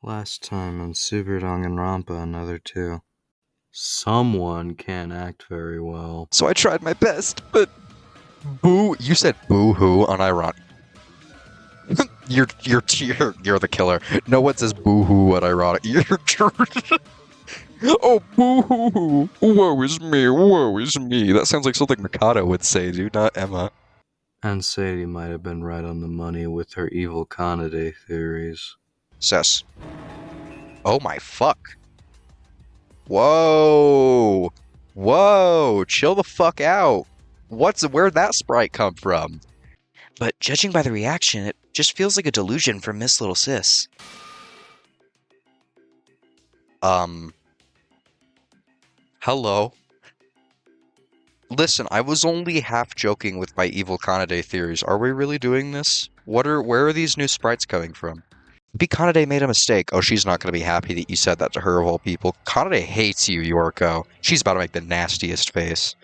Last time on Super Danganronpa, another two. Someone can't act very well. So I tried my best, but you said boo-hoo unironic. You're the killer. No one says boo-hoo unironic. Oh, boo-hoo, woe is me. That sounds like something Mikado would say, dude, not Emma. And Sadie might have been right on the money with her evil Kanade theories. Sus. Oh my fuck. Whoa. Whoa, chill the fuck out. Where'd that sprite come from? But judging by the reaction, it just feels like a delusion from Miss Little Sis. Hello? Listen, I was only half joking with my evil Kanade theories. Are we really doing this? Where are these new sprites coming from? Maybe Kanade made a mistake. Oh, she's not going to be happy that you said that to her of all people. Kanade hates you, Yorko. She's about to make the nastiest face.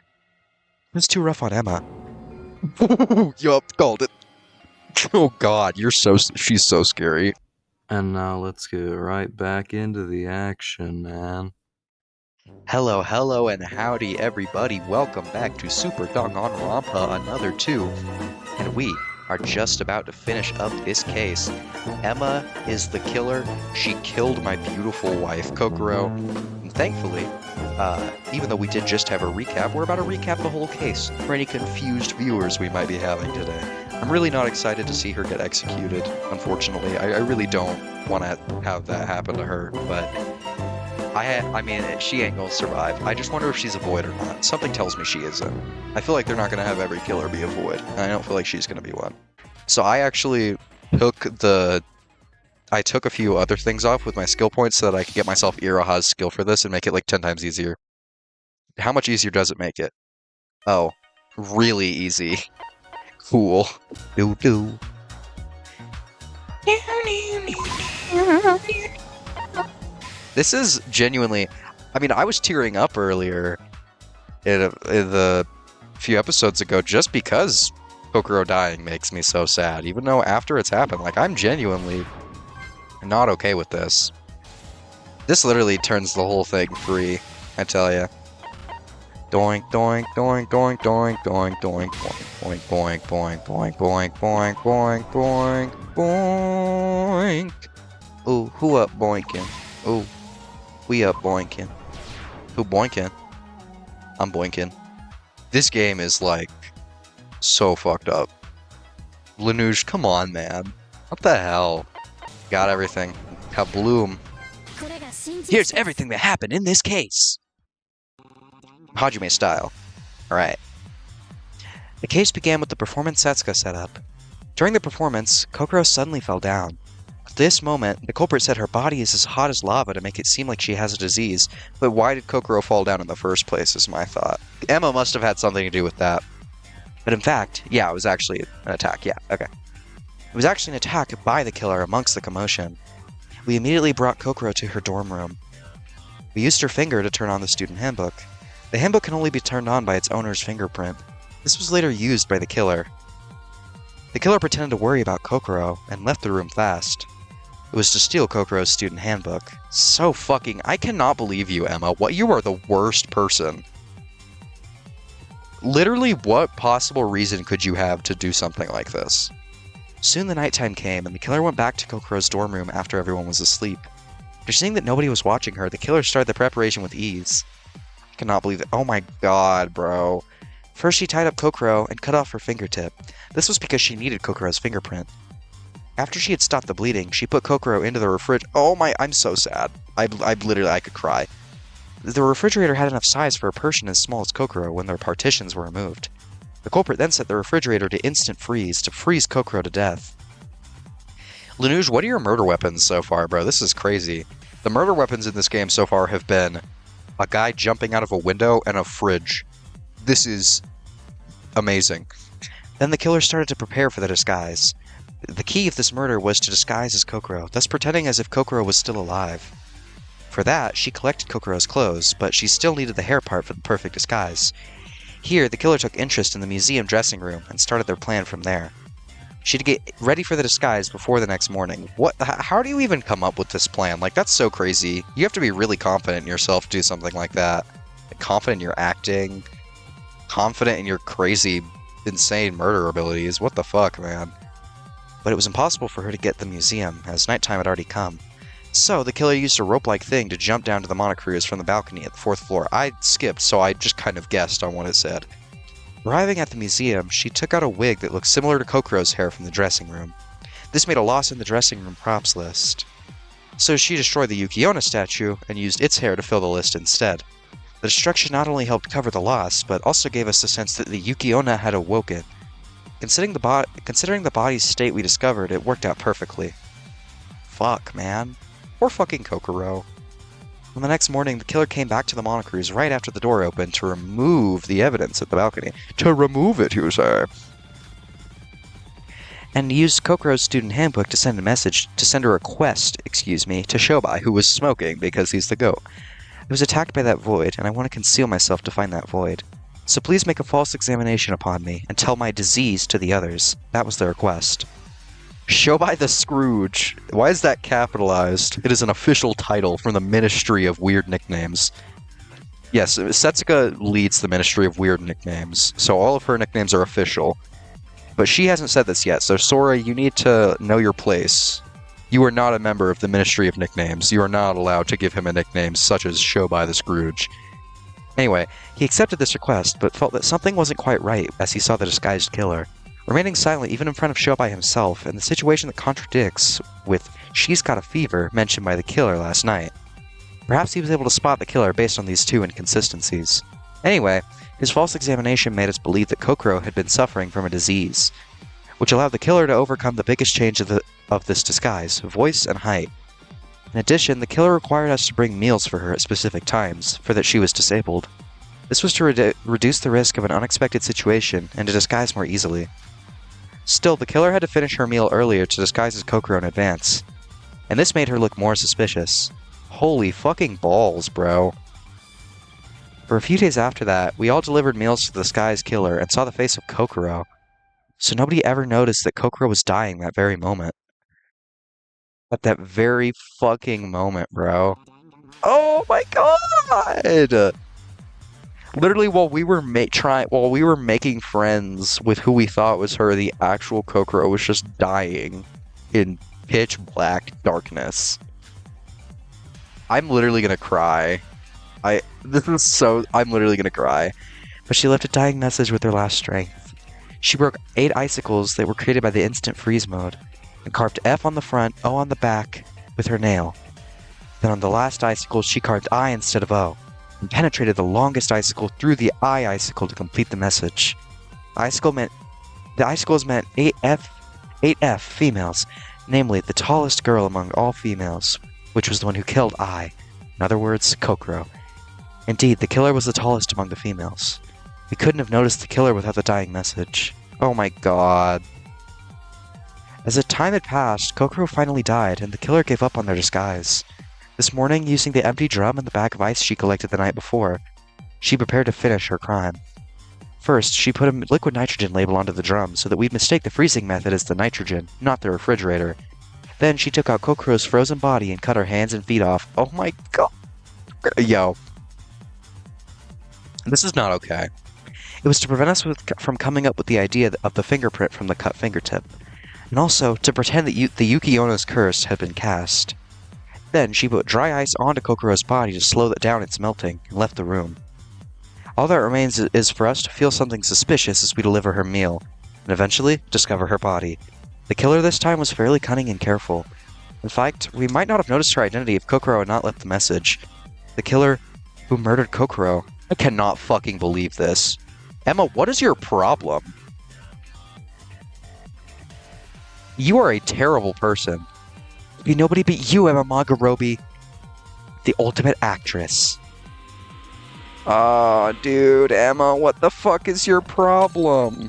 It's too rough on Emma. Yup, called it. Oh god, she's so scary. And now let's get right back into the action, man. Hello, and howdy everybody. Welcome back to Super Danganronpa Another 2. And we are just about to finish up this case. Emma is the killer. She killed my beautiful wife, Kokoro. And thankfully, even though we did just have a recap, we're about to recap the whole case for any confused viewers we might be having today. I'm really not excited to see her get executed, unfortunately. I really don't want to have that happen to her, but I mean, she ain't gonna survive. I just wonder if she's a void or not. Something tells me she isn't. I feel like they're not gonna have every killer be a void, and I don't feel like she's gonna be one. So I actually took a few other things off with my skill points so that I could get myself Iroha's skill for this and make it like 10 times easier. How much easier does it make it? Oh, really easy. Cool. Do. This is genuinely... I mean, I was tearing up earlier in the few episodes ago just because Kokoro dying makes me so sad. Even though after it's happened, like, I'm genuinely not okay with this. This literally turns the whole thing free, I tell ya. Doink, doink, doink, doink, doink, doink, doink, doink, boink, boink, boink, boink, boink, boink, boink, boink. Ooh, who up boinking? Ooh, we up boinking. Who boinking? I'm boinking. This game is like so fucked up. Lanuge, come on, man. What the hell? Got everything. Kabloom. Here's everything that happened in this case. Hajime style. Alright. The case began with the performance Setsuka set up. During the performance, Kokoro suddenly fell down. At this moment, the culprit said her body is as hot as lava to make it seem like she has a disease, but why did Kokoro fall down in the first place is my thought. Emma must have had something to do with that. But in fact, yeah, it was actually an attack, yeah, okay. It was actually an attack by the killer amongst the commotion. We immediately brought Kokoro to her dorm room. We used her finger to turn on the student handbook. The handbook can only be turned on by its owner's fingerprint. This was later used by the killer. The killer pretended to worry about Kokoro and left the room fast. It was to steal Kokoro's student handbook. So fucking... I cannot believe you, Emma. You are the worst person. Literally, what possible reason could you have to do something like this? Soon the nighttime came, and the killer went back to Kokoro's dorm room after everyone was asleep. After seeing that nobody was watching her, the killer started the preparation with ease. I cannot believe it. Oh my god, bro. First, she tied up Kokoro and cut off her fingertip. This was because she needed Kokoro's fingerprint. After she had stopped the bleeding, she put Kokoro into the refrigerator. Oh my, I'm so sad. I could cry. The refrigerator had enough size for a person as small as Kokoro when their partitions were removed. The culprit then set the refrigerator to instant freeze to freeze Kokoro to death. Lanuge, what are your murder weapons so far, bro? This is crazy. The murder weapons in this game so far have been a guy jumping out of a window and a fridge. This is amazing. Then the killer started to prepare for the disguise. The key of this murder was to disguise as Kokoro, thus pretending as if Kokoro was still alive. For that, she collected Kokoro's clothes, but she still needed the hair part for the perfect disguise. Here, the killer took interest in the museum dressing room and started their plan from there. She had to get ready for the disguise before the next morning. How do you even come up with this plan? Like, that's so crazy. You have to be really confident in yourself to do something like that. Confident in your acting, confident in your crazy, insane murder abilities. What the fuck, man? But it was impossible for her to get to the museum, as nighttime had already come. So, the killer used a rope-like thing to jump down to the monocruise from the balcony at the 4th floor. I skipped, so I just kind of guessed on what it said. Arriving at the museum, she took out a wig that looked similar to Kokoro's hair from the dressing room. This made a loss in the dressing room props list. So she destroyed the Yuki-onna statue and used its hair to fill the list instead. The destruction not only helped cover the loss, but also gave us the sense that the Yuki-onna had awoken. Considering the body's state we discovered, it worked out perfectly. Fuck, man. Poor fucking Kokoro. On the next morning, the killer came back to the monocruise right after the door opened to remove the evidence at the balcony. To remove it, you say? And used Kokoro's student handbook to send a request, to Shobai, who was smoking because he's the goat. I was attacked by that void, and I want to conceal myself to find that void. So please make a false examination upon me, and tell my disease to the others. That was the request. Shobai the Scrooge. Why is that capitalized? It is an official title from the Ministry of Weird Nicknames. Yes, Setsuka leads the Ministry of Weird Nicknames, so all of her nicknames are official. But she hasn't said this yet, so Sora, you need to know your place. You are not a member of the Ministry of Nicknames. You are not allowed to give him a nickname such as Shobai the Scrooge. Anyway, he accepted this request, but felt that something wasn't quite right as he saw the disguised killer. Remaining silent even in front of Shobai himself, and the situation that contradicts with "she's got a fever" mentioned by the killer last night. Perhaps he was able to spot the killer based on these two inconsistencies. Anyway, his false examination made us believe that Kokoro had been suffering from a disease, which allowed the killer to overcome the biggest change of this disguise, voice and height. In addition, the killer required us to bring meals for her at specific times, for that she was disabled. This was to reduce the risk of an unexpected situation and to disguise more easily. Still, the killer had to finish her meal earlier to disguise as Kokoro in advance, and this made her look more suspicious. Holy fucking balls, bro. For a few days after that, we all delivered meals to the disguised killer and saw the face of Kokoro, so nobody ever noticed that Kokoro was dying that very moment. At that very fucking moment, bro. Oh my god! Literally, while we were making friends with who we thought was her, the actual Kokoro was just dying in pitch black darkness. I'm literally gonna cry. I'm literally gonna cry. But she left a dying message with her last strength. She broke 8 icicles that were created by the instant freeze mode, and carved F on the front, O on the back, with her nail. Then on the last icicle, she carved I instead of O, and penetrated the longest icicle through the I icicle to complete the message. The icicles meant 8F females, namely the tallest girl among all females, which was the one who killed I. In other words, Kokoro. Indeed, the killer was the tallest among the females. We couldn't have noticed the killer without the dying message. Oh my god. As the time had passed, Kokoro finally died, and the killer gave up on their disguise. This morning, using the empty drum and the bag of ice she collected the night before, she prepared to finish her crime. First, she put a liquid nitrogen label onto the drum so that we'd mistake the freezing method as the nitrogen, not the refrigerator. Then she took out Kokoro's frozen body and cut her hands and feet off. Oh my god. Yo. This is not okay. It was to prevent us from coming up with the idea of the fingerprint from the cut fingertip, and also to pretend that the Yuki-onna's curse had been cast. Then she put dry ice onto Kokoro's body to slow down its melting, and left the room. All that remains is for us to feel something suspicious as we deliver her meal, and eventually discover her body. The killer this time was fairly cunning and careful. In fact, we might not have noticed her identity if Kokoro had not left the message. The killer who murdered Kokoro. I cannot fucking believe this. Emma, what is your problem? You are a terrible person. Be nobody but you, Emma Magorobi, the ultimate actress. Aw, dude, Emma, what the fuck is your problem?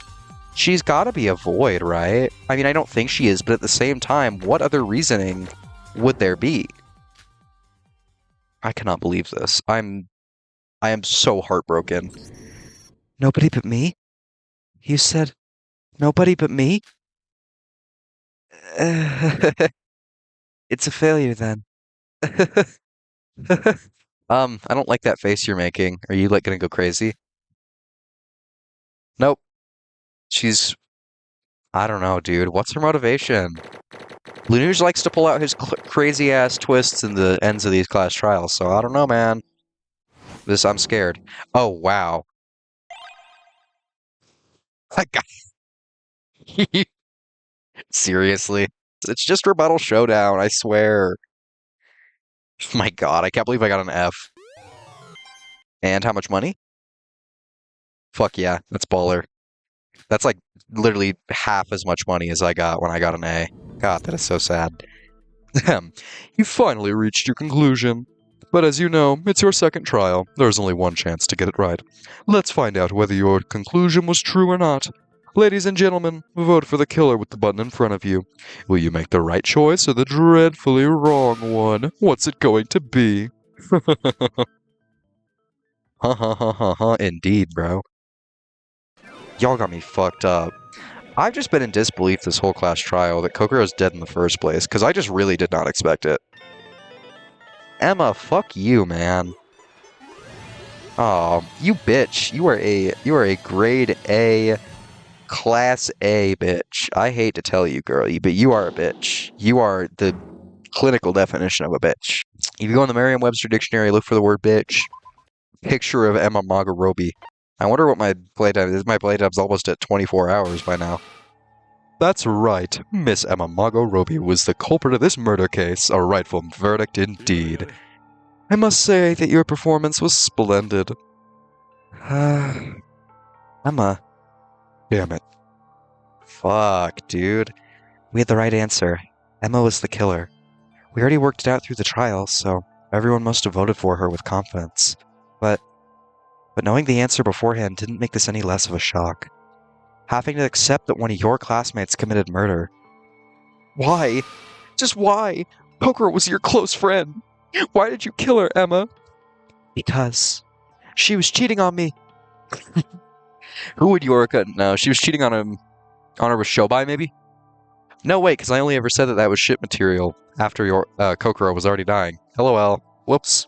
She's gotta be a void, right? I mean, I don't think she is, but at the same time, what other reasoning would there be? I cannot believe this. I am so heartbroken. Nobody but me? You said, nobody but me? It's a failure then. I don't like that face you're making. Are you like gonna go crazy? Nope. She's, I don't know, dude. What's her motivation? Lunuge likes to pull out his crazy ass twists in the ends of these class trials, so I don't know, man. I'm scared. Oh, wow. I got Seriously. It's just Rebuttal Showdown, I swear. My god, I can't believe I got an F. And how much money? Fuck yeah, that's baller. That's like literally half as much money as I got when I got an A. God, that is so sad. You finally reached your conclusion. But as you know, it's your second trial. There's only one chance to get it right. Let's find out whether your conclusion was true or not. Ladies and gentlemen, vote for the killer with the button in front of you. Will you make the right choice or the dreadfully wrong one? What's it going to be? Ha ha ha ha ha, indeed, bro. Y'all got me fucked up. I've just been in disbelief this whole class trial that Kokoro's dead in the first place, because I just really did not expect it. Emma, fuck you, man. Oh, you bitch. You are a grade A, class A bitch. I hate to tell you, girlie, but you are a bitch. You are the clinical definition of a bitch. If you go in the Merriam-Webster dictionary, look for the word bitch. Picture of Emma Magorobi. I wonder what my playtime is. My playtime's almost at 24 hours by now. That's right. Miss Emma Magorobi was the culprit of this murder case. A rightful verdict indeed. I must say that your performance was splendid. Emma. Damn it. Fuck, dude. We had the right answer. Emma was the killer. We already worked it out through the trial, so everyone must have voted for her with confidence. But knowing the answer beforehand didn't make this any less of a shock. Having to accept that one of your classmates committed murder. Why? Just why? Kokoro was your close friend. Why did you kill her, Emma? Because she was cheating on me. Who would Yorika? No, she was cheating on him. On her with Shobai, maybe? No, wait, because I only ever said that was shit material after your Kokoro was already dying. LOL. Whoops.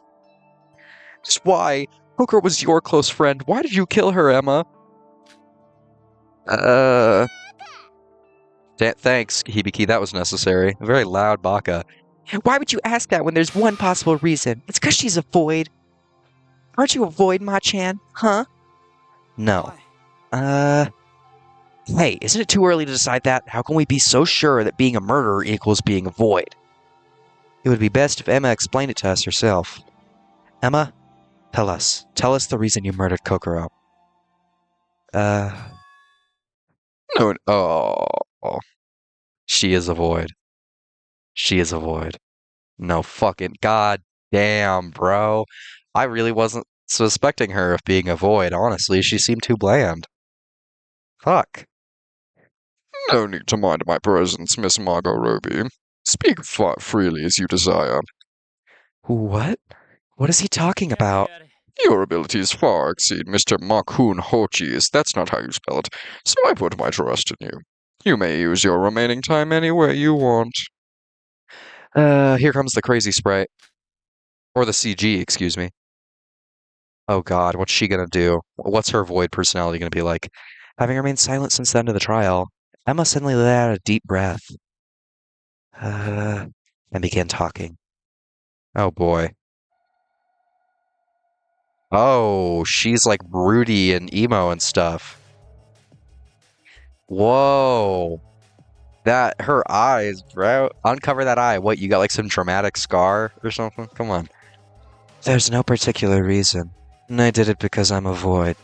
Just why? Kokoro was your close friend. Why did you kill her, Emma? Thanks, Hibiki. That was necessary. A very loud baka. Why would you ask that when there's one possible reason? It's because she's a void. Aren't you a void, Ma-chan? Huh? No. Hey, isn't it too early to decide that? How can we be so sure that being a murderer equals being a void? It would be best if Emma explained it to us herself. Emma, tell us. Tell us the reason you murdered Kokoro. No. Oh. She is a void. She is a void. No fucking god damn, bro. I really wasn't suspecting her of being a void, honestly. She seemed too bland. Fuck. No need to mind my presence, Miss Magorobi. Speak freely as you desire. What? What is he talking about? Your abilities far exceed Mr. Makun Hochi's. That's not how you spell it. So I put my trust in you. You may use your remaining time any way you want. Here comes the crazy sprite. Or the CG, excuse me. Oh god, what's she gonna do? What's her void personality gonna be like? Having remained silent since the end of the trial, Emma suddenly let out a deep breath. And began talking. Oh boy. Oh, she's like broody and emo and stuff. Whoa. Her eyes, bro. Uncover that eye. What, you got like some traumatic scar or something? Come on. There's no particular reason. And I did it because I'm a void.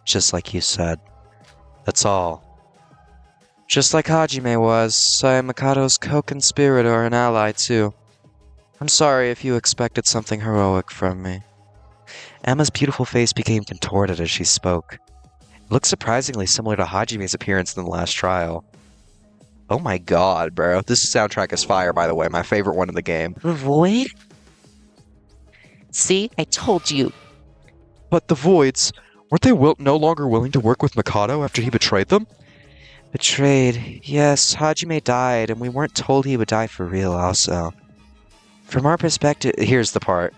Just like you said. That's all. Just like Hajime was, I am Mikado's co-conspirator and ally too. I'm sorry if you expected something heroic from me. Emma's beautiful face became contorted as she spoke. It looked surprisingly similar to Hajime's appearance in the last trial. Oh my god, bro. This soundtrack is fire, by the way. My favorite one in the game. Void? See? I told you. But the Voids, weren't they no longer willing to work with Mikado after he betrayed them? Betrayed. Yes, Hajime died, and we weren't told he would die for real also. From our perspective, here's the part.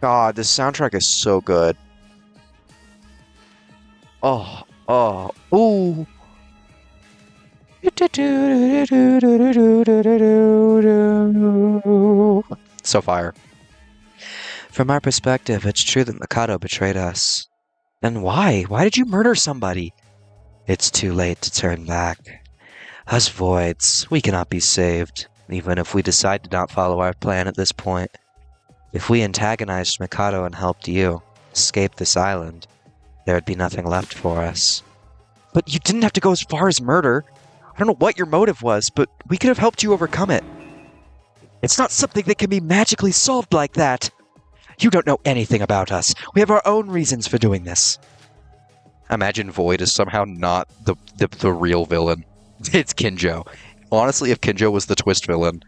God, this soundtrack is so good. Oh, ooh. So fire. From our perspective, it's true that Mikado betrayed us. And why? Why did you murder somebody? It's too late to turn back. Us voids, we cannot be saved, even if we decide to not follow our plan at this point. If we antagonized Mikado and helped you escape this island, there would be nothing left for us. But you didn't have to go as far as murder. I don't know what your motive was, but we could have helped you overcome it. It's not something that can be magically solved like that. You don't know anything about us. We have our own reasons for doing this. Imagine Void is somehow not the real villain. It's Kinjo. Honestly, if Kinjo was the twist villain,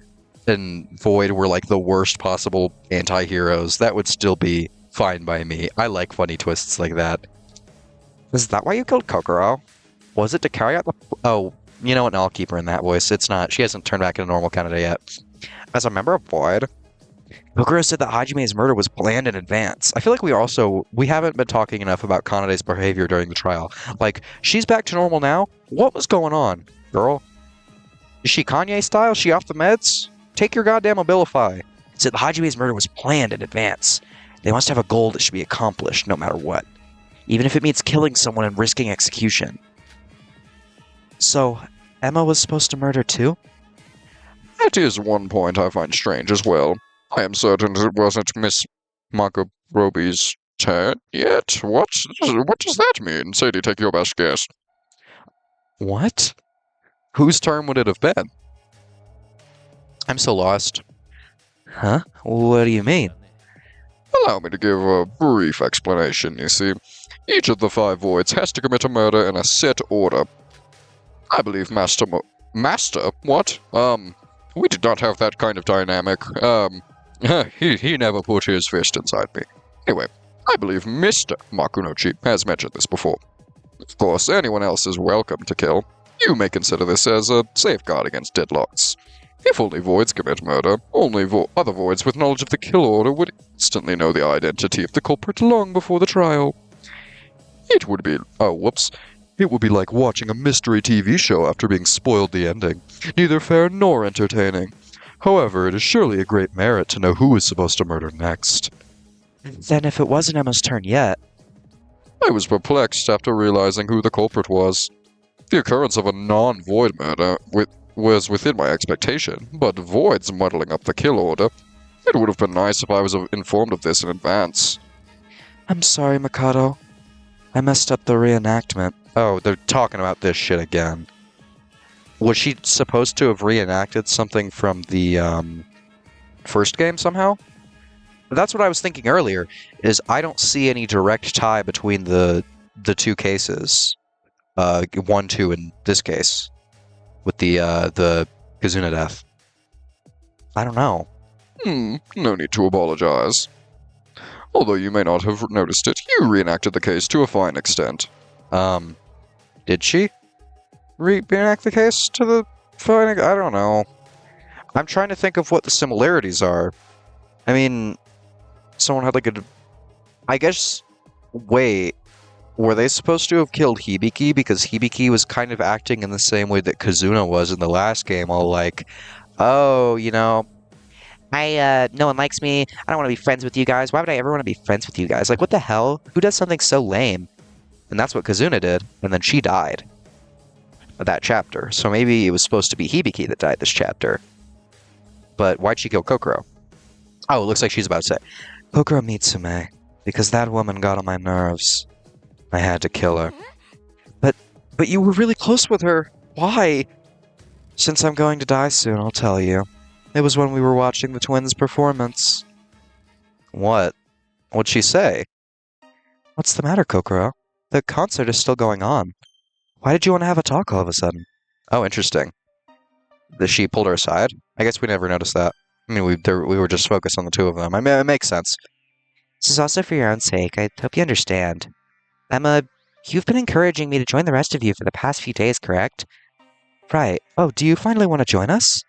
and Void were like the worst possible anti-heroes, that would still be fine by me. I like funny twists like that. Is that why you killed Kokoro? Was it to carry out the... Oh, you know what? No, I'll keep her in that voice. It's not... She hasn't turned back into normal Kanade yet. As a member of Void, Kokoro said that Hajime's murder was planned in advance. I feel like we haven't been talking enough about Kanade's behavior during the trial. Like, she's back to normal now? What was going on, girl? Is she Kanye style? Is she off the meds? Take your goddamn Abilify. Said Hajime's murder was planned in advance. They must have a goal that should be accomplished no matter what. Even if it means killing someone and risking execution. So, Emma was supposed to murder too? That is one point I find strange as well. I am certain it wasn't Miss Magorobi's turn yet. What does that mean? Sadie, take your best guess. What? Whose turn would it have been? I'm so lost. Huh? What do you mean? Allow me to give a brief explanation, you see. Each of the 5 voids has to commit a murder in a set order. I believe Master? What? We did not have that kind of dynamic. He never put his fist inside me. Anyway, I believe Mr. Makunochi has mentioned this before. Of course, anyone else is welcome to kill. You may consider this as a safeguard against deadlocks. If only voids commit murder, only other voids with knowledge of the kill order would instantly know the identity of the culprit long before the trial. It would be... oh, whoops. It would be like watching a mystery TV show after being spoiled the ending. Neither fair nor entertaining. However, it is surely a great merit to know who is supposed to murder next. Then if it wasn't Emma's turn yet... I was perplexed after realizing who the culprit was. The occurrence of a non-void murder was within my expectation, but voids muddling up the kill order. It would have been nice if I was informed of this in advance. I'm sorry, Mikado. I messed up the reenactment. Oh, they're talking about this shit again. Was she supposed to have reenacted something from the first game somehow? That's what I was thinking earlier, is I don't see any direct tie between the two cases. 1, 2 in this case. With the Kazuna death. I don't know. No need to apologize. Although you may not have noticed it, you reenacted the case to a fine extent. Did she reenact the case to the fine? I don't know. I'm trying to think of what the similarities are. I mean, someone had like a... I guess... Wait. Were they supposed to have killed Hibiki? Because Hibiki was kind of acting in the same way that Kazuna was in the last game, all like, oh, you know, no one likes me, I don't want to be friends with you guys, why would I ever want to be friends with you guys? Like, what the hell? Who does something so lame? And that's what Kazuna did, and then she died. That chapter. So maybe it was supposed to be Hibiki that died this chapter. But why'd she kill Kokoro? Oh, it looks like she's about to say, Kokoro Mitsume, because that woman got on my nerves. I had to kill her. But you were really close with her. Why? Since I'm going to die soon, I'll tell you. It was when we were watching the twins' performance. What? What'd she say? What's the matter, Kokoro? The concert is still going on. Why did you want to have a talk all of a sudden? Oh, interesting. She pulled her aside? I guess we never noticed that. I mean, we were just focused on the two of them. I mean, it makes sense. This is also for your own sake. I hope you understand. Emma, you've been encouraging me to join the rest of you for the past few days, correct? Right. Oh, do you finally want to join us?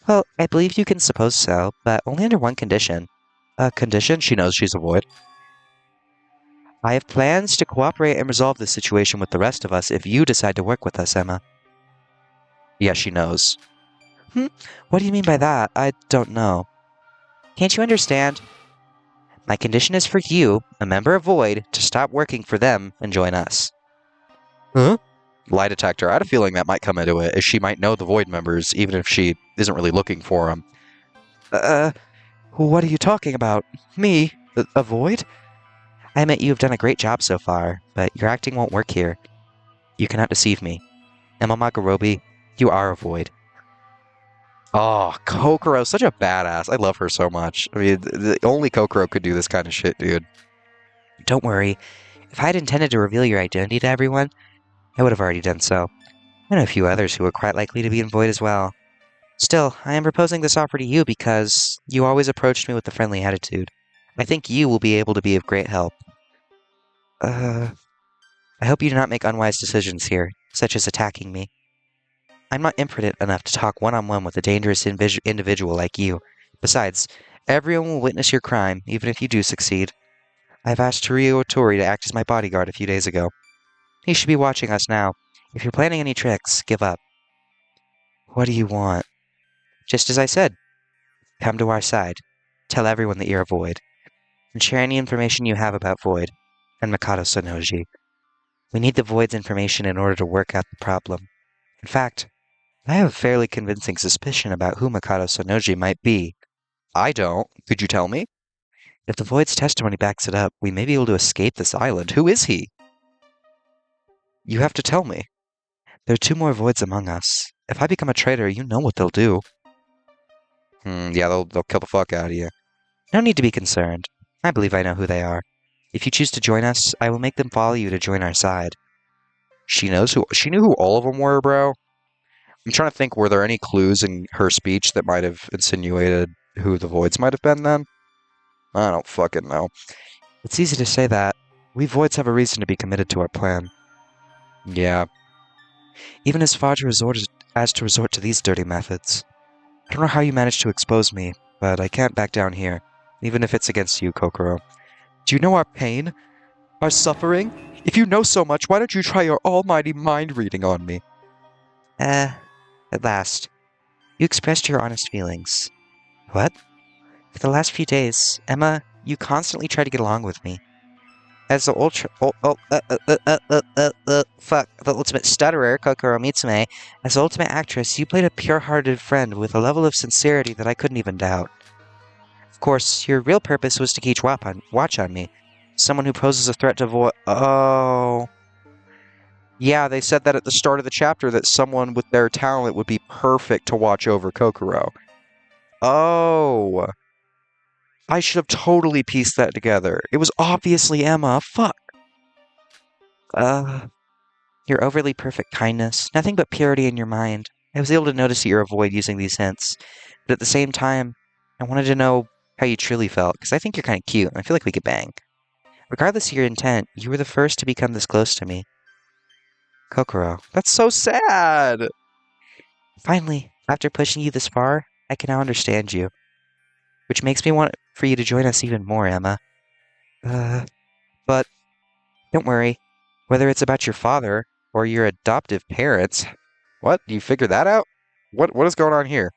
Well, I believe you can suppose so, but only under one condition. A condition? She knows she's a void. I have plans to cooperate and resolve this situation with the rest of us if you decide to work with us, Emma. Yes, she knows. What do you mean by that? I don't know. Can't you understand? My condition is for you, a member of Void, to stop working for them and join us. Huh? Lie detector. I had a feeling that might come into it, as she might know the Void members, even if she isn't really looking for them. What are you talking about? Me? A Void? I admit you have done a great job so far, but your acting won't work here. You cannot deceive me. Emma Magorobi, you are a Void. Oh, Kokoro, such a badass. I love her so much. I mean, only Kokoro could do this kind of shit, dude. Don't worry. If I had intended to reveal your identity to everyone, I would have already done so. I know a few others who are quite likely to be in Void as well. Still, I am proposing this offer to you because you always approached me with a friendly attitude. I think you will be able to be of great help. I hope you do not make unwise decisions here, such as attacking me. I'm not imprudent enough to talk one-on-one with a dangerous individual like you. Besides, everyone will witness your crime, even if you do succeed. I've asked Torio Tori to act as my bodyguard a few days ago. He should be watching us now. If you're planning any tricks, give up. What do you want? Just as I said. Come to our side. Tell everyone that you're a Void. And share any information you have about Void and Mikado Sonoji. We need the Void's information in order to work out the problem. In fact, I have a fairly convincing suspicion about who Mikado Sonoji might be. I don't. Could you tell me? If the Void's testimony backs it up, we may be able to escape this island. Who is he? You have to tell me. There are 2 more Voids among us. If I become a traitor, you know what they'll do. Yeah, they'll kill the fuck out of you. No need to be concerned. I believe I know who they are. If you choose to join us, I will make them follow you to join our side. She knew who all of them were, bro. I'm trying to think, were there any clues in her speech that might have insinuated who the Voids might have been then? I don't fucking know. It's easy to say that. We Voids have a reason to be committed to our plan. Yeah. Even as far as to resort to these dirty methods. I don't know how you managed to expose me, but I can't back down here, even if it's against you, Kokoro. Do you know our pain? Our suffering? If you know so much, why don't you try your almighty mind reading on me? At last. You expressed your honest feelings. What? For the last few days, Emma, you constantly try to get along with me. As the the ultimate stutterer, Kokoro Mitsume, as the ultimate actress, you played a pure-hearted friend with a level of sincerity that I couldn't even doubt. Of course, your real purpose was to keep watch on me. Someone who poses a threat to Void. Oh. Yeah, they said that at the start of the chapter that someone with their talent would be perfect to watch over Kokoro. Oh. I should have totally pieced that together. It was obviously Emma. Fuck. Your overly perfect kindness, nothing but purity in your mind. I was able to notice that you're a Void using these hints. But at the same time, I wanted to know how you truly felt, because I think you're kind of cute, and I feel like we could bang. Regardless of your intent, you were the first to become this close to me. Kokoro. That's so sad! Finally, after pushing you this far, I can now understand you. Which makes me want for you to join us even more, Emma. But don't worry. Whether it's about your father or your adoptive parents... What? You figured that out? What is going on here?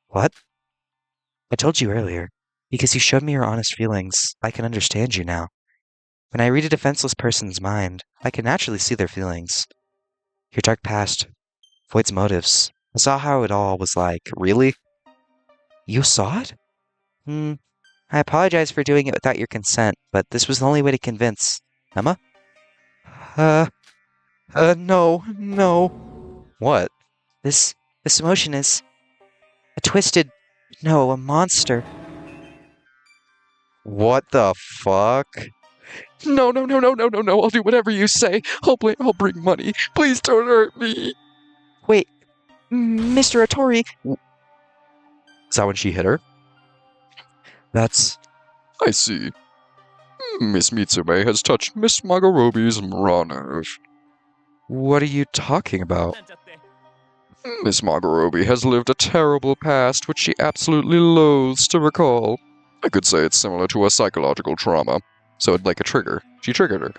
What? I told you earlier. Because you showed me your honest feelings, I can understand you now. When I read a defenseless person's mind, I can naturally see their feelings. Your dark past, Void's motives. I saw how it all was like. Really? You saw it? I apologize for doing it without your consent, but this was the only way to convince... Emma? No. What? This emotion is... a twisted... No, a monster. What the fuck? No, I'll do whatever you say. I'll bring money. Please don't hurt me. Wait, Mr. Atori... Is that when she hit her? That's... I see. Miss Mitsume has touched Miss Magorobi's raw nerve. What are you talking about? Miss Magorobi has lived a terrible past which she absolutely loathes to recall. I could say it's similar to a psychological trauma. So it's like a trigger. She triggered her.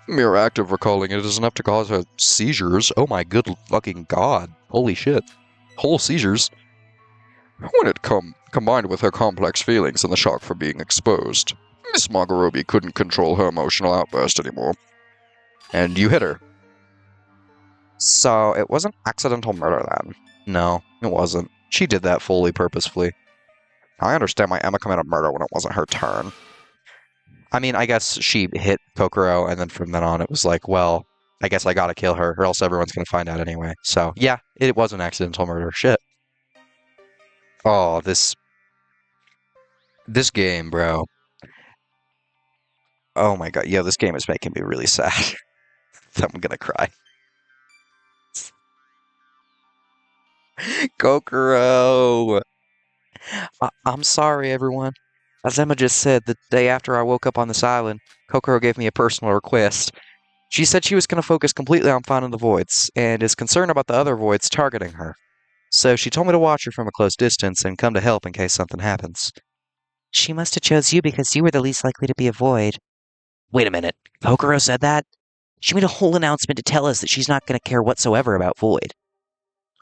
Mere act of recalling it is enough to cause her seizures. Oh my good fucking god. Holy shit. Whole seizures. When it combined with her complex feelings and the shock from being exposed, Miss Magorobi couldn't control her emotional outburst anymore. And you hit her. So, it wasn't accidental murder then? No, it wasn't. She did that fully purposefully. I understand why Emma committed murder when it wasn't her turn. I mean, I guess she hit Kokoro, and then from then on it was like, well, I guess I gotta kill her, or else everyone's gonna find out anyway. So, yeah, it was an accidental murder. Shit. Oh, this game, bro. Oh my god, yeah, this game is making me really sad. I'm gonna cry. Kokoro! I'm sorry, everyone. As Emma just said, the day after I woke up on this island, Kokoro gave me a personal request. She said she was going to focus completely on finding the voids, and is concerned about the other voids targeting her. So she told me to watch her from a close distance and come to help in case something happens. She must have chose you because you were the least likely to be a void. Wait a minute. Kokoro said that? She made a whole announcement to tell us that she's not going to care whatsoever about void.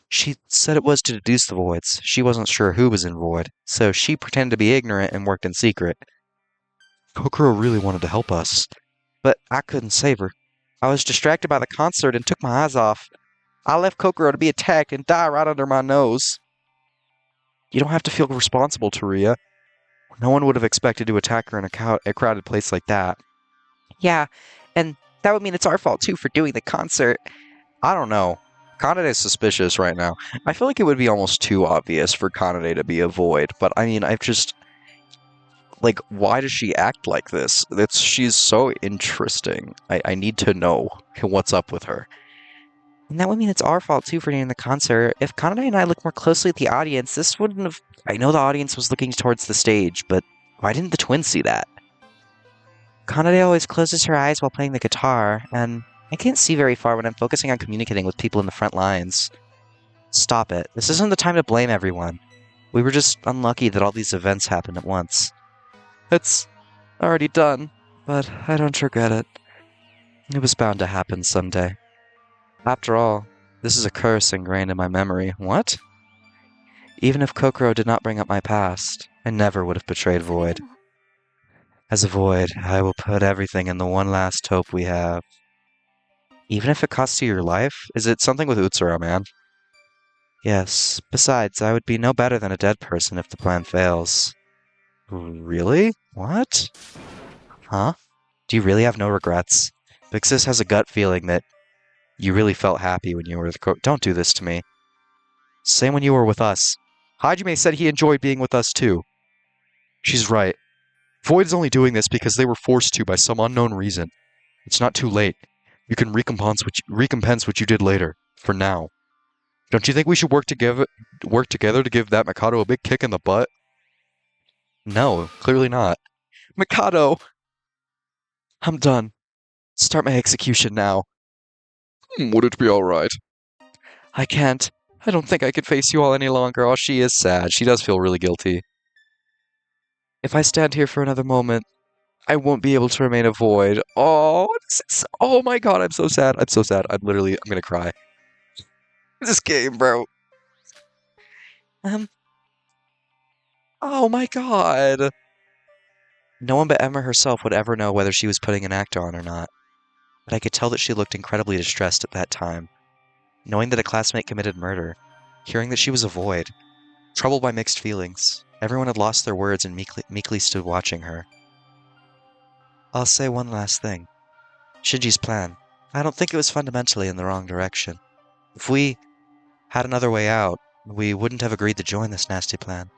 She said it was to deduce the voids. She wasn't sure who was in void, so she pretended to be ignorant and worked in secret. Kokoro really wanted to help us, but I couldn't save her. I was distracted by the concert and took my eyes off. I left Kokoro to be attacked and die right under my nose. You don't have to feel responsible, Taria. No one would have expected to attack her in a crowded place like that. Yeah, and that would mean it's our fault too for doing the concert. I don't know. Kanade is suspicious right now. I feel like it would be almost too obvious for Kanade to be a void, but I mean, I've just... Like, why does she act like this? She's so interesting. I need to know what's up with her. And that would mean it's our fault too for doing the concert. If Kanade and I looked more closely at the audience, this wouldn't have... I know the audience was looking towards the stage, but why didn't the twins see that? Kanade always closes her eyes while playing the guitar, and I can't see very far when I'm focusing on communicating with people in the front lines. Stop it. This isn't the time to blame everyone. We were just unlucky that all these events happened at once. It's already done, but I don't regret it. It was bound to happen someday. After all, this is a curse ingrained in my memory. What? Even if Kokoro did not bring up my past, I never would have betrayed Void. As a Void, I will put everything in the one last hope we have. Even if it costs you your life? Is it something with Utsura, man? Yes. Besides, I would be no better than a dead person if the plan fails. Really? What? Huh? Do you really have no regrets? Vixis has a gut feeling that you really felt happy when you were with Don't do this to me. Same when you were with us. Hajime said he enjoyed being with us too. She's right. Void is only doing this because they were forced to by some unknown reason. It's not too late. You can recompense what you did later. For now. Don't you think we should work together to give that Mikado a big kick in the butt? No, clearly not. Mikado! I'm done. Start my execution now. Would it be alright? I can't. I don't think I could face you all any longer. Oh, she is sad. She does feel really guilty. If I stand here for another moment, I won't be able to remain a void. Oh, oh my god, I'm so sad. I'm so sad. I'm gonna cry. This game, bro. Oh my god. No one but Emma herself would ever know whether she was putting an act on or not. But I could tell that she looked incredibly distressed at that time. Knowing that a classmate committed murder, hearing that she was a void, troubled by mixed feelings, everyone had lost their words and meekly stood watching her. I'll say one last thing. Shinji's plan, I don't think it was fundamentally in the wrong direction. If we had another way out, we wouldn't have agreed to join this nasty plan.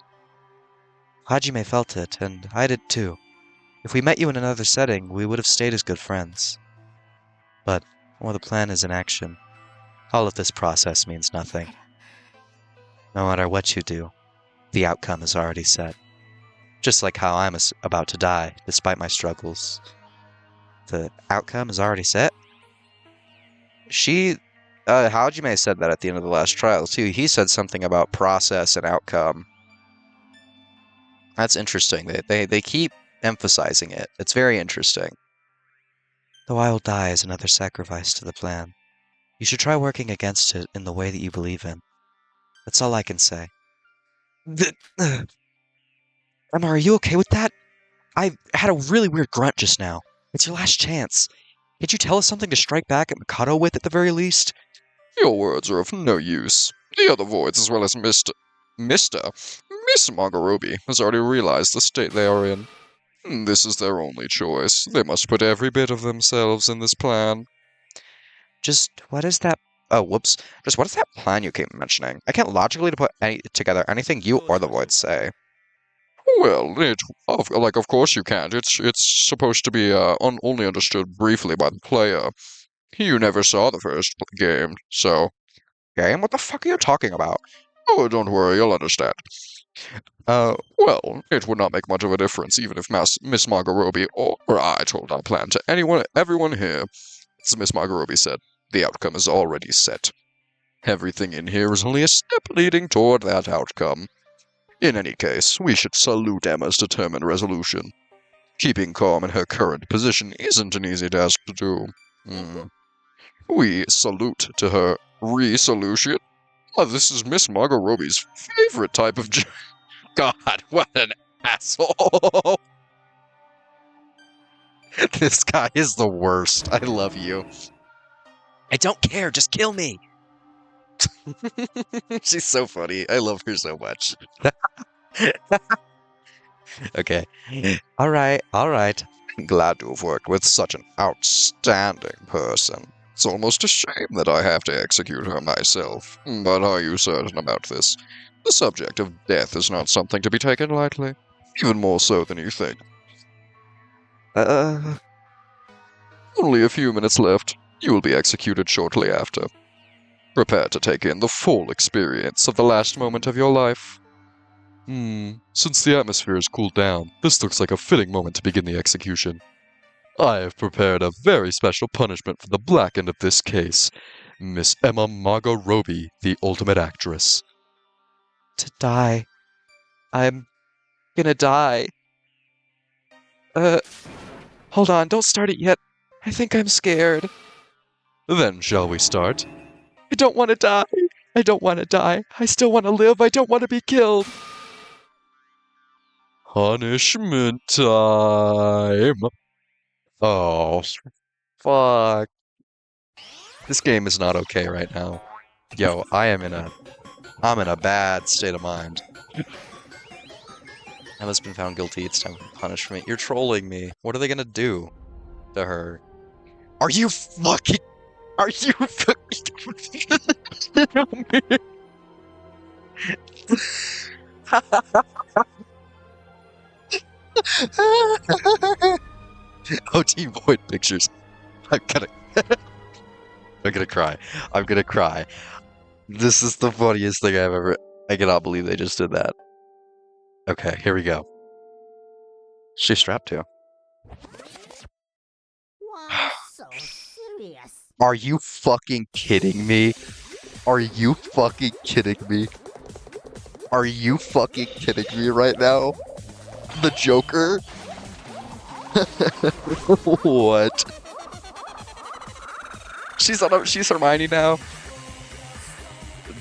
Hajime felt it, and I did too. If we met you in another setting, we would have stayed as good friends. But, while the plan is in action, all of this process means nothing. No matter what you do, the outcome is already set. Just like how I'm about to die, despite my struggles. The outcome is already set? Hajime said that at the end of the last trial, too. He said something about process and outcome. That's interesting. They keep emphasizing it. It's very interesting. Though I will die as another sacrifice to the plan. You should try working against it in the way that you believe in. That's all I can say. Emma, are you okay with that? I had a really weird grunt just now. It's your last chance. Can't you tell us something to strike back at Mikado with at the very least? Your words are of no use. The other voids, as well as Miss Magorobi, has already realized the state they are in. This is their only choice. They must put every bit of themselves in this plan. Just what is that? Oh, whoops. Just what is that plan you keep mentioning? I can't logically put together anything you or the voids say. Well, of course you can't. It's supposed to be only understood briefly by the player. You never saw the first game, so. Game? What the fuck are you talking about? Oh, don't worry, you'll understand. Well, it would not make much of a difference even if Miss Magorobi or I told our plan to everyone here. As Miss Magorobi said, the outcome is already set. Everything in here is only a step leading toward that outcome. In any case, we should salute Emma's determined resolution. Keeping calm in her current position isn't an easy task to do. We salute to her resolution. This is Miss Magorobi's favorite type of God, what an asshole! This guy is the worst. I love you. I don't care, just kill me! She's so funny. I love her so much. Okay. Alright. Glad to have worked with such an outstanding person. It's almost a shame that I have to execute her myself. But are you certain about this? The subject of death is not something to be taken lightly. Even more so than you think. Only a few minutes left. You will be executed shortly after. Prepare to take in the full experience of the last moment of your life. Since the atmosphere has cooled down, this looks like a fitting moment to begin the execution. I have prepared a very special punishment for the black end of this case, Miss Emma Magorobi, the ultimate actress. To die. I'm gonna die. Hold on, don't start it yet. I think I'm scared. Then shall we start? I don't want to die. I don't want to die. I still want to live. I don't want to be killed. Punishment time! Oh, fuck. This game is not okay right now. Yo, I'm in a bad state of mind. Emma's been found guilty. It's time for punishment. You're trolling me. What are they gonna do to her? Are you fucking Oh, Team Void pictures. I'm gonna cry. I'm gonna cry. This is the funniest thing I've ever. I cannot believe they just did that. Okay, here we go. She's strapped to. Why so serious? Are you fucking kidding me? Are you fucking kidding me? Are you fucking kidding me right now? The Joker? What? She's Hermione now?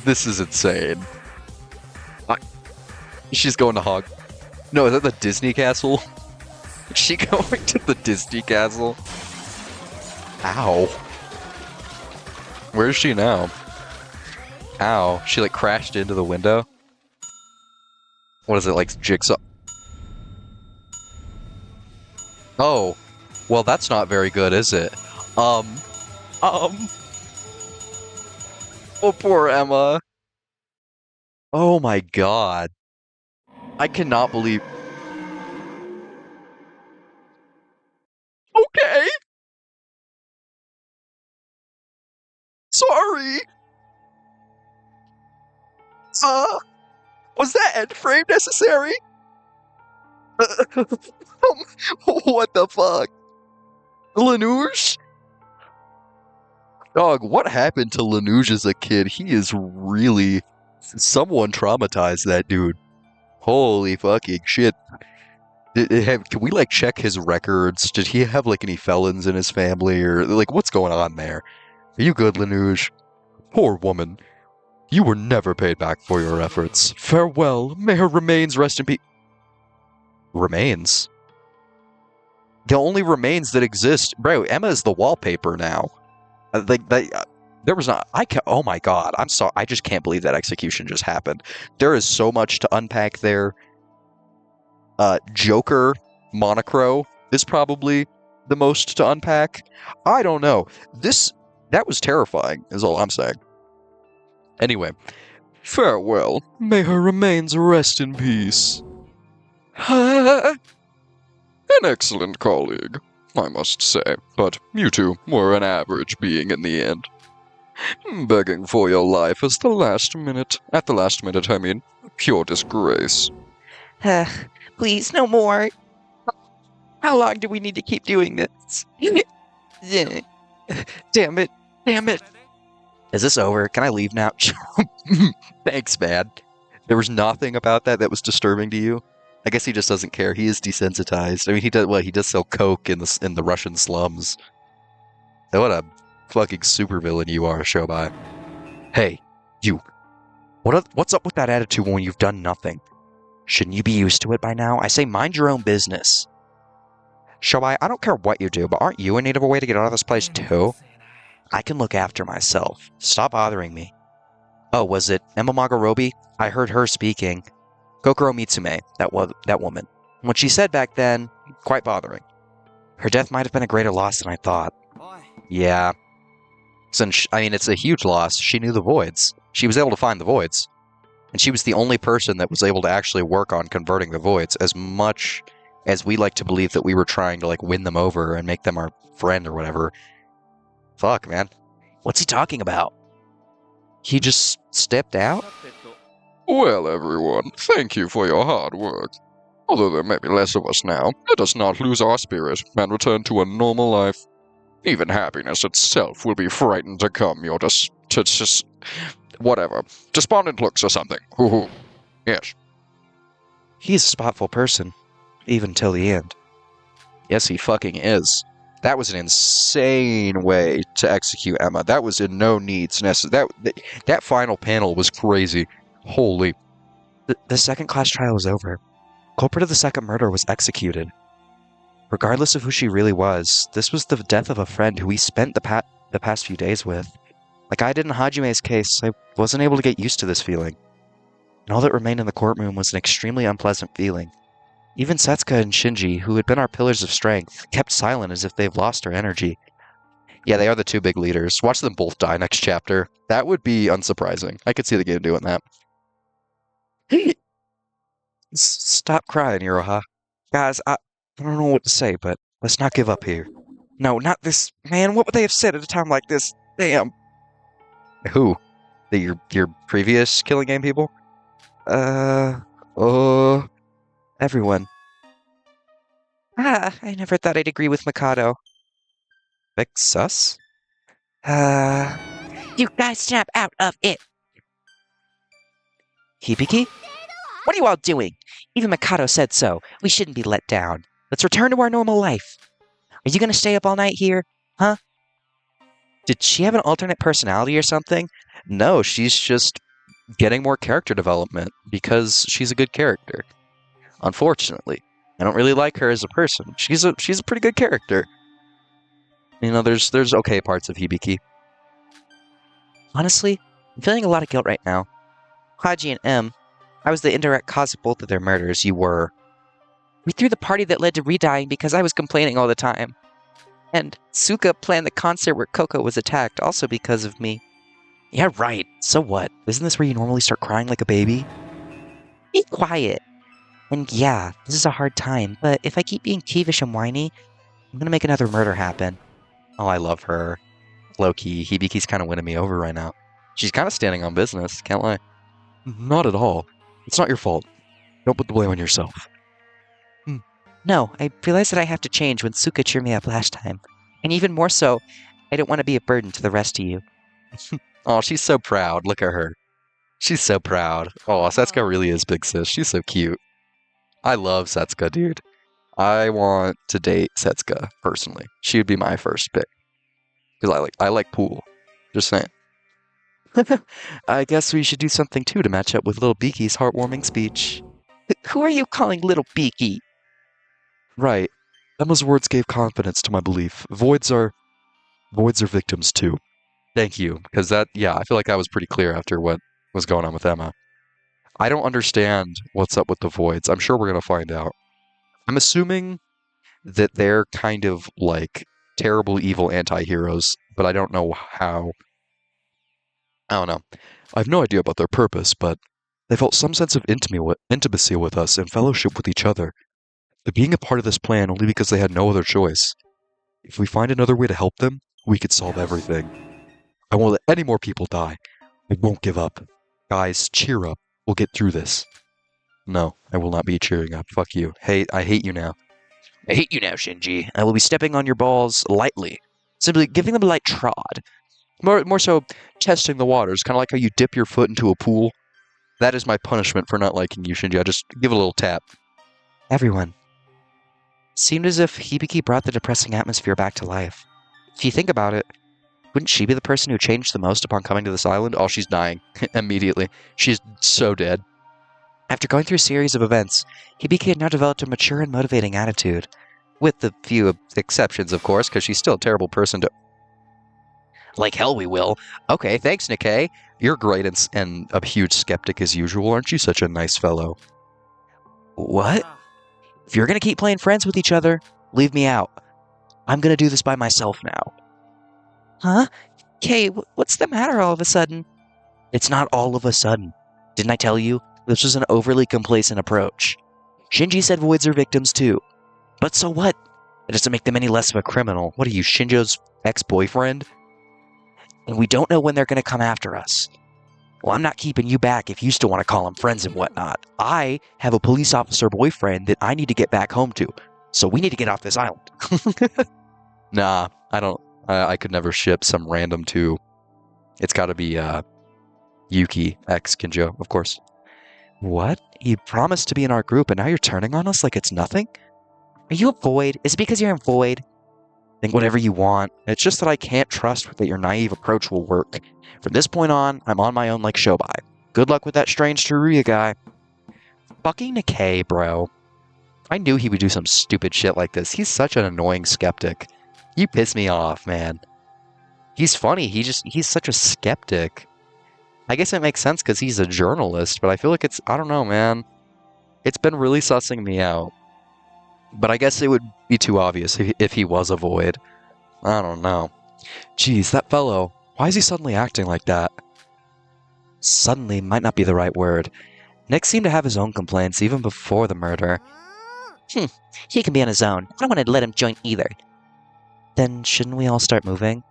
This is insane. She's going to Hog. No, is that the Disney castle? Is she going to the Disney castle? Ow. Where is she now? Ow. She like crashed into the window? What is it, like Jigsaw? Oh. Well, that's not very good, is it? Oh, poor Emma. Oh my god. I cannot believe... Okay! Sorry! Was that end frame necessary? What the fuck? Lanouche? Dog, what happened to Lanuge as a kid? He is really... Someone traumatized that dude. Holy fucking shit. Can we, like, check his records? Did he have, like, any felons in his family? Or, like, what's going on there? Are you good, Lanuge? Poor woman. You were never paid back for your efforts. Farewell. May her remains rest in peace. Remains? The only remains that exist... Bro, Emma is the wallpaper now. There was not... oh my god. I'm sorry. I just can't believe that execution just happened. There is so much to unpack there. Joker Monocro is probably the most to unpack. I don't know. That was terrifying, is all I'm saying. Anyway. Farewell. May her remains rest in peace. An excellent colleague, I must say, but you two were an average being in the end. Begging for your life at the last minute, I mean, pure disgrace. Please, no more. How long do we need to keep doing this? Damn it. Is this over? Can I leave now? Thanks, man. There was nothing about that was disturbing to you? I guess he just doesn't care. He is desensitized. I mean, he does sell coke in the Russian slums. What a fucking supervillain you are, Shobai. Hey, you. What's up with that attitude when you've done nothing? Shouldn't you be used to it by now? I say mind your own business. Shobai, I don't care what you do, but aren't you in need of a way to get out of this place too? I can look after myself. Stop bothering me. Oh, was it Emma Magorobi? I heard her speaking. Kokoro Mitsume, that woman. What she said back then, quite bothering. Her death might have been a greater loss than I thought. Yeah. Since, I mean, it's a huge loss. She knew the voids. She was able to find the voids. And she was the only person that was able to actually work on converting the voids, as much as we like to believe that we were trying to, like, win them over and make them our friend or whatever. Fuck, man. What's he talking about? He just stepped out? Well, everyone, thank you for your hard work. Although there may be less of us now, let us not lose our spirit and return to a normal life. Even happiness itself will be frightened to come your whatever. Despondent looks or something. Hoo-hoo. Yes. He's a spiteful person. Even till the end. Yes, he fucking is. That was an insane way to execute Emma. That was in no needs necessary. That final panel was crazy. Holy. The second class trial was over. Culprit of the second murder was executed. Regardless of who she really was, this was the death of a friend who we spent the past few days with. Like I did in Hajime's case, I wasn't able to get used to this feeling. And all that remained in the courtroom was an extremely unpleasant feeling. Even Setsuka and Shinji, who had been our pillars of strength, kept silent as if they've lost their energy. Yeah, they are the two big leaders. Watch them both die next chapter. That would be unsurprising. I could see the game doing that. Stop crying, Iroha. Guys, I don't know what to say, but let's not give up here. No, not this. Man, what would they have said at a time like this? Damn. Who? Your previous Killing Game people? Everyone. I never thought I'd agree with Mikado. Big sus? You guys snap out of it. Hibiki? What are you all doing? Even Mikado said so. We shouldn't be let down. Let's return to our normal life. Are you gonna stay up all night here? Huh? Did she have an alternate personality or something? No, she's just getting more character development because she's a good character. Unfortunately. I don't really like her as a person. She's a pretty good character. You know, there's okay parts of Hibiki. Honestly, I'm feeling a lot of guilt right now. Haji and M, I was the indirect cause of both of their murders. You were. We threw the party that led to redying because I was complaining all the time. And Suka planned the concert where Coco was attacked, also because of me. Yeah, right. So what? Isn't this where you normally start crying like a baby? Be quiet. And yeah, this is a hard time, but if I keep being peevish and whiny, I'm gonna make another murder happen. Oh, I love her. Low-key, Hibiki's kind of winning me over right now. She's kind of standing on business, can't lie. Not at all. It's not your fault. Don't put the blame on yourself. No, I realized that I have to change when Suka cheered me up last time. And even more so, I don't want to be a burden to the rest of you. Oh, she's so proud. Look at her. She's so proud. Oh, Setsuka really is big sis. She's so cute. I love Setsuka, dude. I want to date Setsuka, personally. She would be my first pick. Because I like pool. Just saying. I guess we should do something too to match up with Little Beaky's heartwarming speech. Who are you calling Little Beaky? Right. Emma's words gave confidence to my belief. Voids are victims too. Thank you, because I feel like that was pretty clear after what was going on with Emma. I don't understand what's up with the voids. I'm sure we're going to find out. I'm assuming that they're kind of like terrible, evil anti-heroes, but I don't know how. I don't know. I have no idea about their purpose, but they felt some sense of intimacy with us and fellowship with each other. They're being a part of this plan only because they had no other choice. If we find another way to help them, we could solve everything. I won't let any more people die. I won't give up. Guys, cheer up. We'll get through this. No, I will not be cheering up. Fuck you. Hey, I hate you now. I hate you now, Shinji. I will be stepping on your balls lightly. Simply giving them a light trod. More so, testing the waters. Kind of like how you dip your foot into a pool. That is my punishment for not liking you, Shinji. I just give it a little tap. Everyone. Seemed as if Hibiki brought the depressing atmosphere back to life. If you think about it, wouldn't she be the person who changed the most upon coming to this island? Oh, she's dying. Immediately. She's so dead. After going through a series of events, Hibiki had now developed a mature and motivating attitude. With a few exceptions, of course, because she's still a terrible person to... Like hell we will. Okay, thanks, Nikkei. You're great and a huge skeptic as usual. Aren't you such a nice fellow? What? If you're going to keep playing friends with each other, leave me out. I'm going to do this by myself now. Huh? Kay, what's the matter all of a sudden? It's not all of a sudden. Didn't I tell you? This was an overly complacent approach. Shinji said voids are victims too. But so what? It doesn't make them any less of a criminal. What are you, Shinjo's ex-boyfriend? And we don't know when they're going to come after us. Well, I'm not keeping you back if you still want to call them friends and whatnot. I have a police officer boyfriend that I need to get back home to. So we need to get off this island. Nah, I don't. I could never ship some random two. It's got to be Yuki ex Kinjo, of course. What? You promised to be in our group and now you're turning on us like it's nothing? Are you a void? Is it because you're a void? Think whatever you want. It's just that I can't trust that your naive approach will work. From this point on, I'm on my own like Shobai. Good luck with that strange Teruya guy. Fucking Nikkei, bro. I knew he would do some stupid shit like this. He's such an annoying skeptic. You piss me off, man. He's funny. He's such a skeptic. I guess it makes sense because he's a journalist, but I feel like I don't know, man. It's been really sussing me out. But I guess it would be too obvious if he was a void. I don't know. Geez, that fellow. Why is he suddenly acting like that? Suddenly might not be the right word. Nick seemed to have his own complaints even before the murder. He can be on his own. I don't want to let him join either. Then shouldn't we all start moving?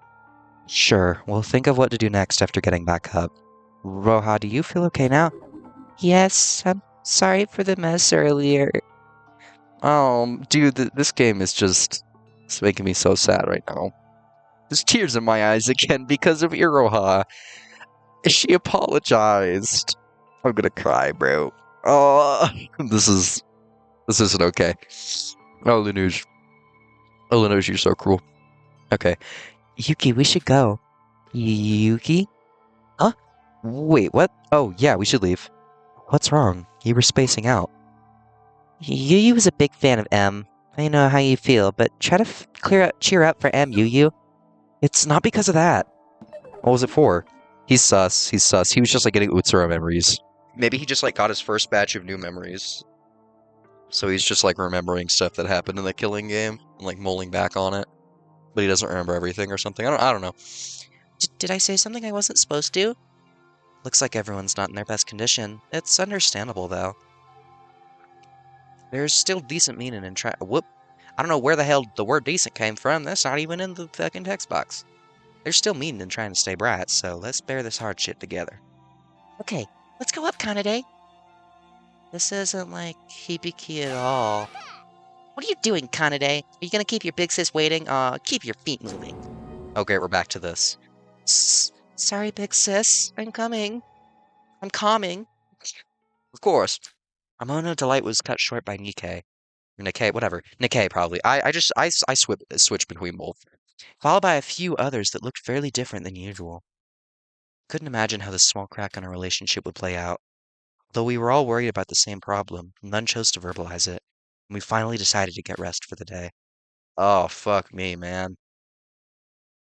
Sure, we'll think of what to do next after getting back up. Roha, do you feel okay now? Yes, I'm sorry for the mess earlier. Oh, dude, this game is it's making me so sad right now. There's tears in my eyes again because of Iroha. She apologized. I'm gonna cry, bro. Oh, this isn't okay. Oh, Lanuge. Oh, Lanuge, you're so cruel. Okay. Yuki, we should go. Yuki? Huh? Wait, what? Oh, yeah, we should leave. What's wrong? You were spacing out. Yu was a big fan of M. I know how you feel, but try to cheer up for M, Yu. It's not because of that. What was it for? He's sus. He was just like getting Utsura memories. Maybe he just like got his first batch of new memories. So he's just like remembering stuff that happened in the killing game and like mulling back on it. But he doesn't remember everything or something. I don't know. Did I say something I wasn't supposed to? Looks like everyone's not in their best condition. It's understandable though. There's still decent meaning in whoop. I don't know where the hell the word decent came from. That's not even in the fucking text box. There's still meaning in trying to stay bright, so let's bear this hard shit together. Okay, let's go up, Kanade. This isn't like Hibiki at all. What are you doing, Kanade? Are you gonna keep your big sis waiting? Keep your feet moving. Oh, great, we're back to this. Sorry, big sis. I'm coming. I'm calming. Of course. Our moment of delight was cut short by Nikkei. Or Nikkei, whatever. Nikkei, probably. I switched between both. Followed by a few others that looked fairly different than usual. Couldn't imagine how this small crack in our relationship would play out. Though we were all worried about the same problem, none chose to verbalize it, and we finally decided to get rest for the day. Oh, fuck me, man.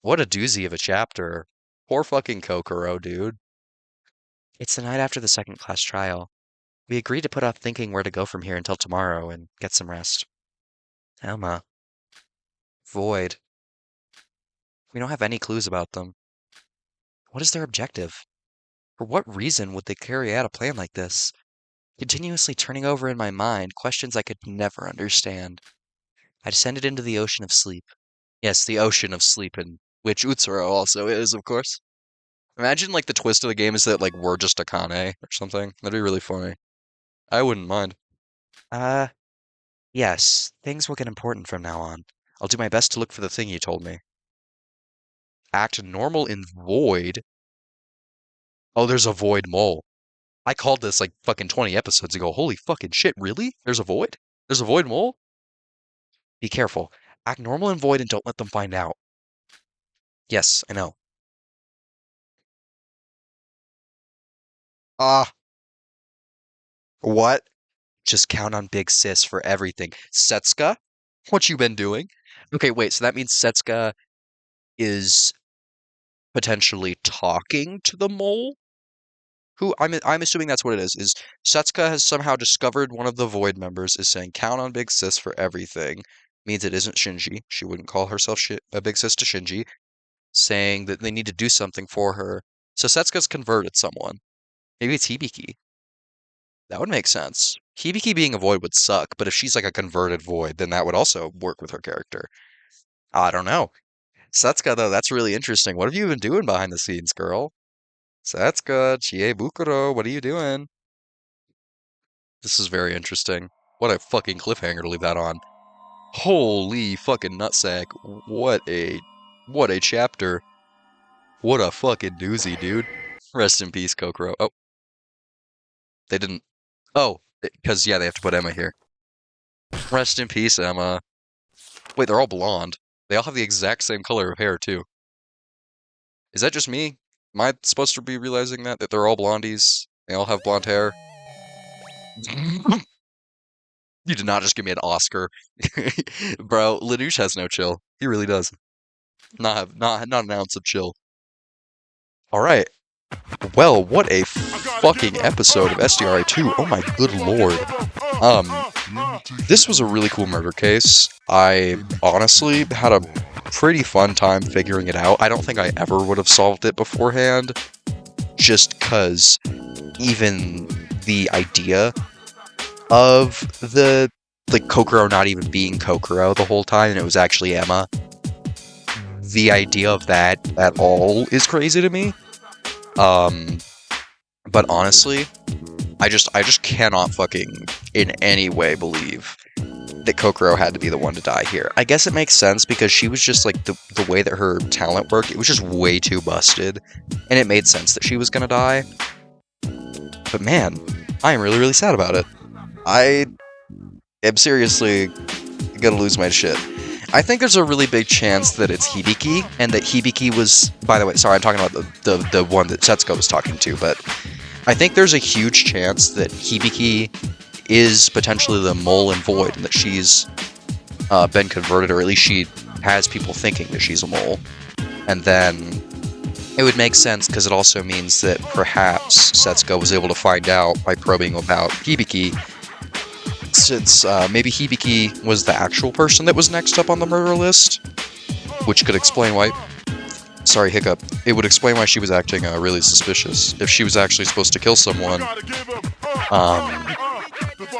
What a doozy of a chapter. Poor fucking Kokoro, dude. It's the night after the second class trial. We agreed to put off thinking where to go from here until tomorrow and get some rest. Emma. Void. We don't have any clues about them. What is their objective? For what reason would they carry out a plan like this? Continuously turning over in my mind questions I could never understand. I descended into the ocean of sleep. Yes, the ocean of sleep, in which Utsuro also is, of course. Imagine, like, the twist of the game is that, like, we're just Akane or something. That'd be really funny. I wouldn't mind. Yes, things will get important from now on. I'll do my best to look for the thing you told me. Act normal in void? Oh, there's a void mole. I called this, like, fucking 20 episodes ago. Holy fucking shit, really? There's a void? There's a void mole? Be careful. Act normal in void and don't let them find out. Yes, I know. What? Just count on Big Sis for everything. Setsuka? What you been doing? Okay, wait, so that means Setsuka is potentially talking to the mole? Who I'm assuming that's what it is Setsuka has somehow discovered one of the Void members is saying count on Big Sis for everything. Means it isn't Shinji. She wouldn't call herself a Big Sis to Shinji. Saying that they need to do something for her. So Setsuka's converted someone. Maybe it's Hibiki. That would make sense. Hibiki being a void would suck, but if she's like a converted void, then that would also work with her character. I don't know. Setsuka, though, that's really interesting. What have you been doing behind the scenes, girl? Setsuka, Chie Bukuro, what are you doing? This is very interesting. What a fucking cliffhanger to leave that on. Holy fucking nutsack. What a chapter. What a fucking doozy, dude. Rest in peace, Kokoro. Oh. They didn't. Oh, because, yeah, they have to put Emma here. Rest in peace, Emma. Wait, they're all blonde. They all have the exact same color of hair, too. Is that just me? Am I supposed to be realizing that they're all blondies? They all have blonde hair? You did not just give me an Oscar. Bro, Lelouch has no chill. He really does. Not an ounce of chill. Alright. Well, what a fucking episode of SDRI 2. Oh my good lord. This was a really cool murder case. I honestly had a pretty fun time figuring it out. I don't think I ever would have solved it beforehand. Just because even the idea of the Kokoro not even being Kokoro the whole time and it was actually Emma. The idea of that at all is crazy to me. But honestly, I just cannot fucking in any way believe that Kokoro had to be the one to die here. I guess it makes sense because she was just like the way that her talent worked, it was just way too busted. And it made sense that she was gonna die. But man, I am really, really sad about it. I am seriously gonna lose my shit. I think there's a really big chance that it's Hibiki, and that Hibiki was, by the way, sorry, I'm talking about the one that Setsuko was talking to, but I think there's a huge chance that Hibiki is potentially the mole and void, and that she's been converted, or at least she has people thinking that she's a mole. And then it would make sense, because it also means that perhaps Setsuko was able to find out by probing about Hibiki, since maybe Hibiki was the actual person that was next up on the murder list, which could explain why... Sorry, hiccup. It would explain why she was acting really suspicious. If she was actually supposed to kill someone,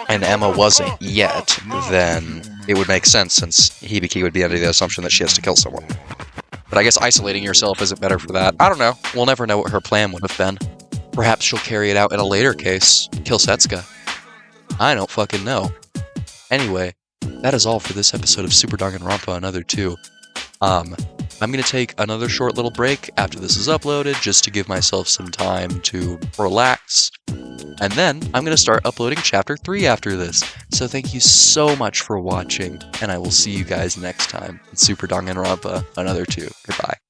and Emma wasn't yet, then it would make sense, since Hibiki would be under the assumption that she has to kill someone. But I guess isolating yourself isn't better for that. I don't know. We'll never know what her plan would have been. Perhaps she'll carry it out in a later case. Kill Setsuka. I don't fucking know. Anyway, that is all for this episode of Super Danganronpa Another 2. I I'm going to take another short little break after this is uploaded just to give myself some time to relax. And then I'm going to start uploading chapter 3 after this. So thank you so much for watching, and I will see you guys next time in Super Danganronpa Another 2. Goodbye.